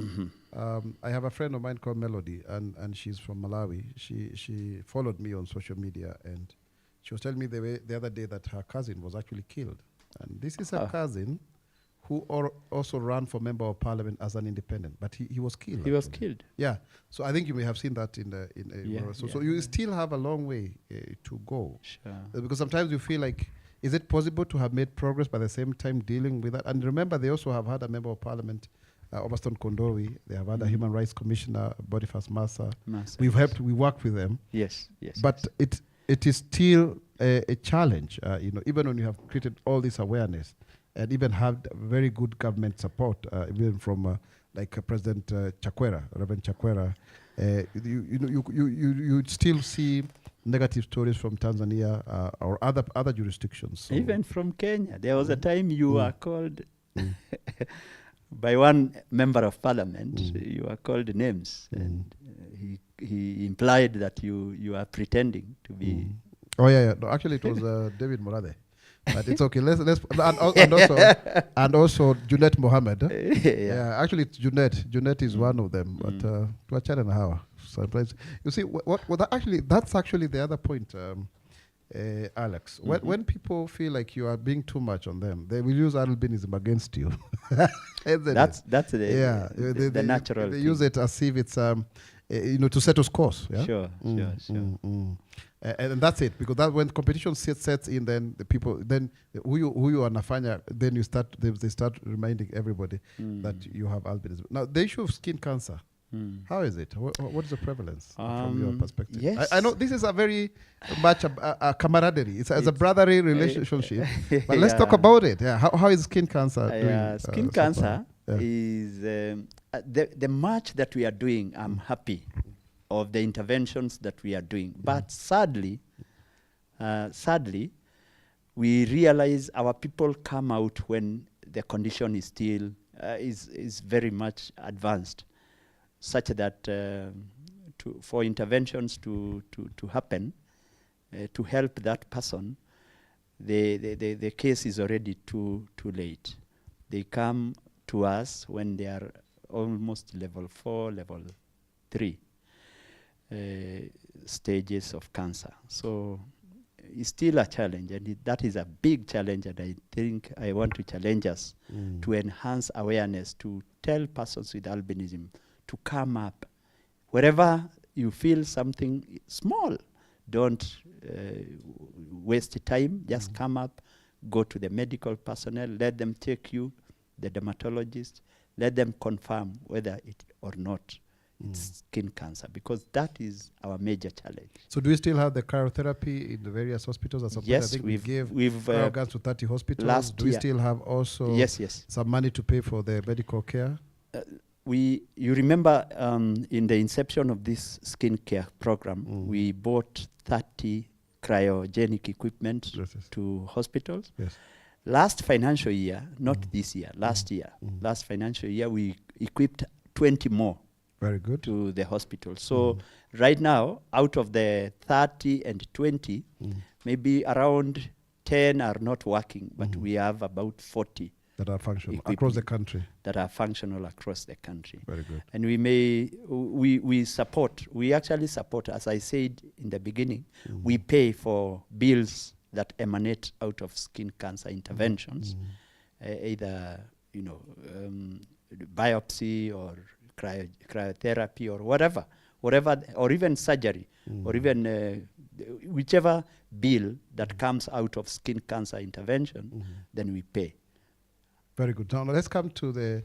I have a friend of mine called Melody, and she's from Malawi. She followed me on social media, and she was telling me the other day that her cousin was actually killed. And this is her cousin who also ran for member of parliament as an independent, but he was killed. He was killed. Yeah. So I think you may have seen that so you still have a long way to go. Sure. Because sometimes you feel like, is it possible to have made progress by the same time dealing with that? And remember, they also have had a member of parliament, Oberston Kondowi. They have had a human rights commissioner, Boniface Massa. We worked with them. Yes. But it is still a challenge, even when you have created all this awareness and even have very good government support, even from President Chakwera, Reverend Chakwera. You still see negative stories from Tanzania or other jurisdictions. So even from Kenya. There was a time you were called by one member of parliament, you were called names, and he implied that you are pretending to be... Oh, yeah. No, actually, it was David Morade. But it's okay. Let's and also Junet Mohammed. Yeah, actually, it's Junet. Junet is one of them. But to a channel and a half. Sometimes you see that's actually the other point, Alex. When people feel like you are being too much on them, they will use albinism against you. That's the natural. They use it as if it's to settle scores. Yeah? Sure. And that's it, because that when competition sets in, then the people, then who you are nafanya, then they start reminding everybody that you have albinism. Now, the issue of skin cancer, how is it? What is the prevalence from your perspective? Yes. I know this is a very much a camaraderie. It's a brotherly relationship. But let's talk about it. Yeah. How is skin cancer doing? Skin cancer is the much that we are doing. I'm happy of the interventions that we are doing. But sadly, we realize our people come out when the condition is still is very much advanced, such that for interventions to happen, to help that person, the case is already too late. They come to us when they are almost level 4, level 3. Stages of cancer. So it's still a challenge, and that is a big challenge, and I think I want to challenge us to enhance awareness, to tell persons with albinism to come up. Wherever you feel something small, don't waste time, just come up, go to the medical personnel, let them take you, the dermatologist, let them confirm whether it or not. It's skin cancer, because that is our major challenge. So do we still have the cryotherapy in the various hospitals? Yes, I think we've guns to 30 hospitals. Do we still have also some money to pay for the medical care? You remember in the inception of this skin care program, we bought 30 cryogenic equipment to hospitals. Yes. Last financial year, not this year, last financial year, we equipped 20 more. Very good. To the hospital. So right now, out of the 30 and 20, maybe around 10 are not working, but we have about 40 that are functional across equipment the country. that are functional across the country. Very good. And we actually support, as I said in the beginning, we pay for bills that emanate out of skin cancer interventions, either, biopsy or cryotherapy or whatever, or even surgery, or even whichever bill that comes out of skin cancer intervention, then we pay. Very good. Now let's come to the,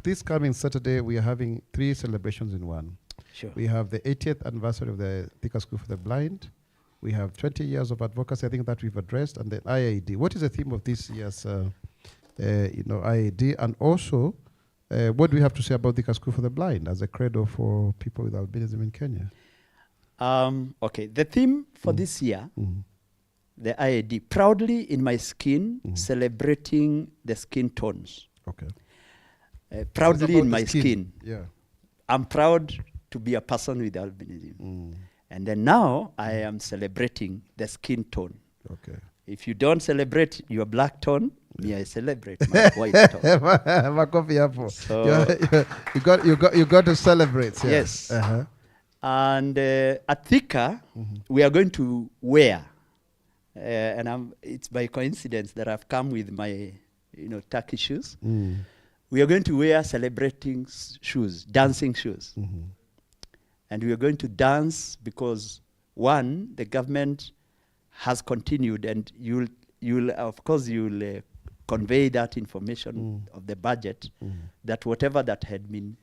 this coming Saturday, we are having 3 celebrations in one. Sure. We have the 80th anniversary of the Thika School for the Blind. We have 20 years of advocacy, I think that we've addressed, and then IAD. What is the theme of this year's IAD? And also, what do we have to say about Thika School for the Blind as a credo for people with albinism in Kenya? Okay, the theme for this year, the IAD, proudly in my skin, celebrating the skin tones. Okay. Proudly in my skin. Yeah. I'm proud to be a person with albinism. And then now I am celebrating the skin tone. Okay. If you don't celebrate your black tone, me, I celebrate my white tone. So you got to celebrate. Yeah. Yes. And at Thika, we are going to wear, and it's by coincidence that I've come with my, Turkey shoes. We are going to wear celebrating shoes, dancing shoes. And we are going to dance because, one, the government has continued, and you'll convey that information of the budget, that whatever that had been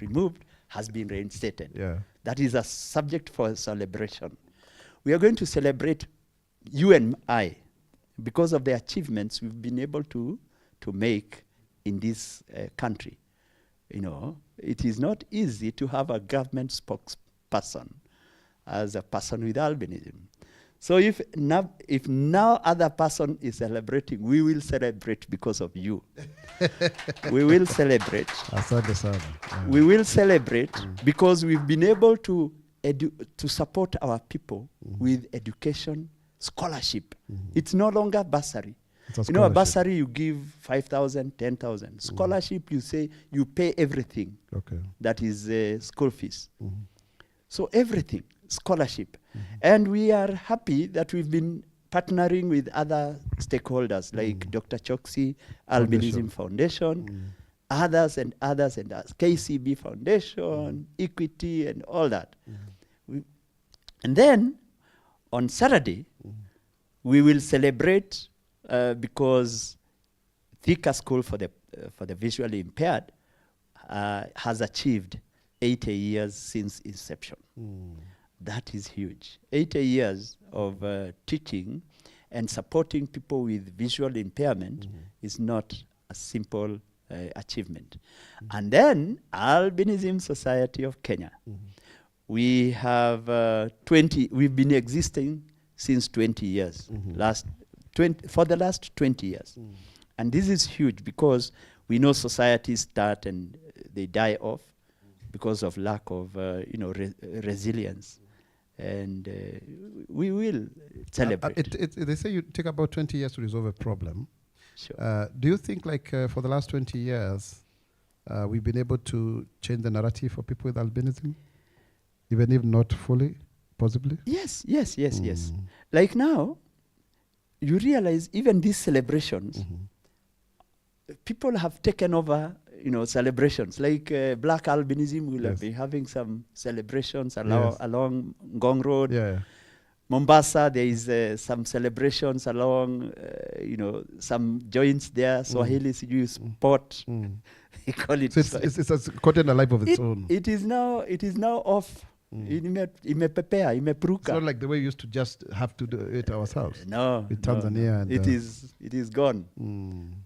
removed has been reinstated. Yeah. That is a subject for celebration. We are going to celebrate you and I because of the achievements we've been able to make in this country. It is not easy to have a government spokesperson as a person with albinism. So if now other person is celebrating, we will celebrate because of you. We will celebrate. We will celebrate because we've been able to support our people with education, scholarship. It's no longer bursary. A bursary you give 5,000, 10,000. Scholarship, you say you pay everything. Okay. That is school fees. So everything, scholarship. And we are happy that we've been partnering with other stakeholders like Dr. Choksi, Albinism Foundation, others and others, KCB Foundation, Equity, and all that. And then on Saturday, we will celebrate because Thika School for the Visually Impaired has achieved 80 years since inception. That is huge. 80 years of teaching and supporting people with visual impairment is not a simple achievement. And then Albinism Society of Kenya. We have we've been existing since 20 years, for the last 20 years. And this is huge because we know societies start and they die off because of lack of resilience. And we will celebrate. They say you take about 20 years to resolve a problem. Sure. Do you think for the last 20 years, we've been able to change the narrative for people with albinism? Even if not fully, possibly? Yes. Like now, you realize even these celebrations, people have taken over, celebrations. Like Black Albinism will be having some celebrations along Ngong Road. Yeah. Mombasa, there is some celebrations along, some joints there. Swahili sport. They call it. So it's a content alive of its own. It is now off. Imepepea, imepruka. It's not like the way we used to just have to do it ourselves. No. With Tanzania. No. It is gone.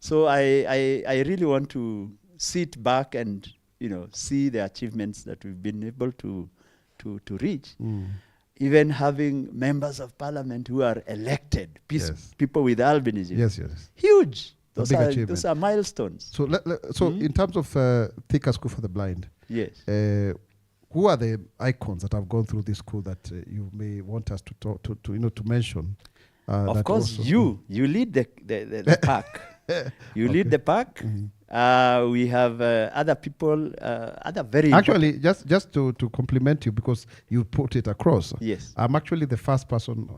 So I really want to sit back and see the achievements that we've been able to reach. Even having members of parliament who are elected, people with albinism. Yes. Huge. Those are milestones. So in terms of Thika School for the Blind, yes. Who are the icons that have gone through this school that you may want us to talk to mention Of that course, also- you lead the pack. You lead the pack. We have other people, other very Actually, just to compliment you, because you put it across. Yes. I'm actually the first person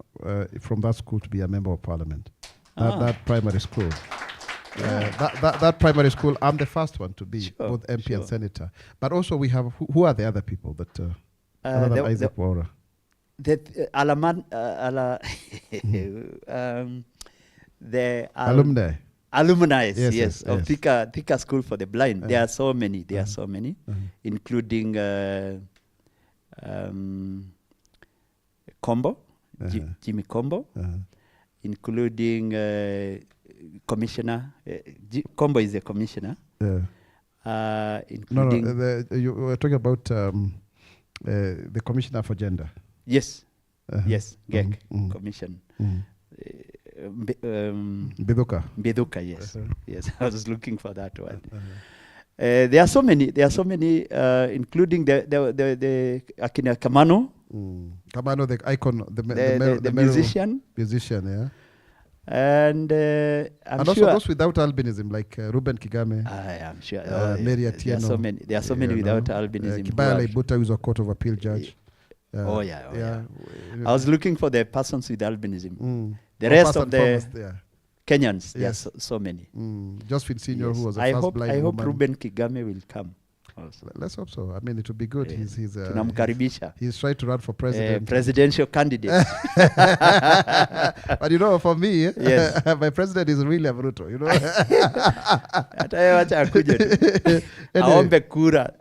from that school to be a member of parliament. That primary school. That primary school, I'm the first one to be Sure, both MP and sure. senator. But also we have, who are the other people that, other than Isaac Waura? The Alumni. Alumni, Yes, yes, of yes. Thika School for the Blind. There are so many. There are so many, including Combo, Jimmy Combo, including Commissioner. Combo is the commissioner. Including You were talking about the commissioner for gender. yes, yes, GEC commission. Biduka. Beduka, yes. Yes, I was looking for that one. There are so many, including the Akina Kamano, Kamano, the icon, the musician, yeah. and I'm And also sure those without albinism, like Ruben Kigame, I am sure Mary there Atieno. are so many. There are so many you without know, albinism. who Kibaya are- Leibuta, who is a court of appeal judge. Oh, yeah. I was looking for the persons with albinism. The Or rest first of and the foremost, yeah. Kenyans, there are Yes. so many. Josephine Senior, Yes. who was the I first hope blind woman. Ruben Kigame will come. Also. Let's hope so. I mean, it would be good. Yes. He's Tunamkaribisha. he's trying to run for president. Presidential candidate. But you know, for me, Yes. my president is really Ruto. You know. Hata yeye wacha akuje tu. Anyway. Aombe kura.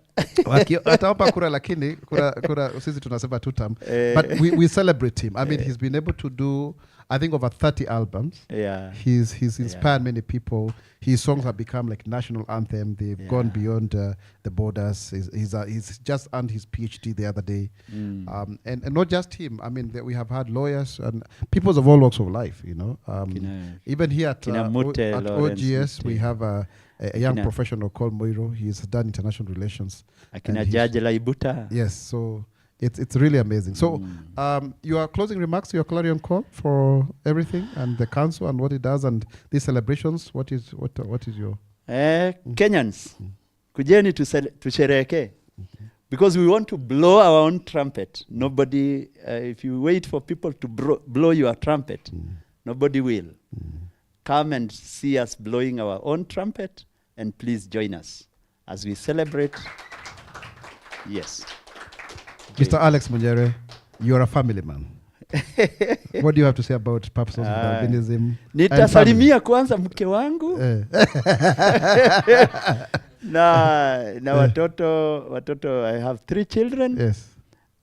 Ataomba kura, lakini kura sisi tunasema two term. But we celebrate him. I mean, he's been able to do, I think, over 30 albums. Yeah. He's inspired many people. His songs have become like national anthem. They've gone beyond the borders. He's just earned his PhD the other day. And not just him. I mean, we have had lawyers and people of all walks of life, you know. Even here at OGS, we have a young professional called Moiro. He's done international relations. Akina Judge Laibuta. Yes, so it's really amazing. So your closing remarks, your clarion call for everything and the council and what it does and these celebrations. What is your Kenyans, kujeni tusherehekee. Because we want to blow our own trumpet. Nobody, if you wait for people to blow your trumpet, nobody will. Come and see us blowing our own trumpet, and please join us as we celebrate. Yes. Mr. Alex Munyere, you're a family man. What do you have to say about persons with albinism? Nitasalimia kwanza mke wangu na watoto. I have 3 children. Yes.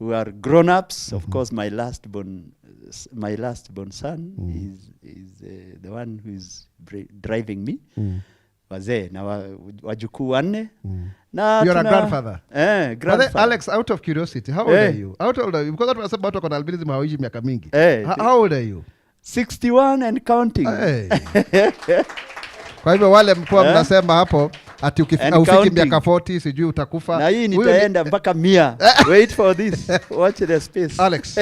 Who are grown-ups. Of course, my last born son is the one who is driving me. Wazee na wajukuu 4. Na you're a grandfather. Grandfather. Alex, out of curiosity, how old are you? How old are you? Because that was about to albinism hawaishi miaka mingi. How old are you? 61 and counting. Kwa hivyo wale mkuu mnasema hapo ati ufiki miaka 40 sijui utakufa. Na hii nitaenda mpaka 100. Wait for this. Watch the space. Alex,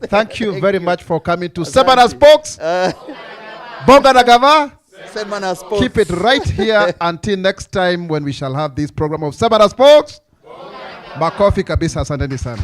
thank you very much for coming to SEMA na SPOX. Bonga na GAVA. SEMA na SPOX. Keep it right here until next time when we shall have this program of SEMA na SPOX. Makofi kabisa, asanteni sana.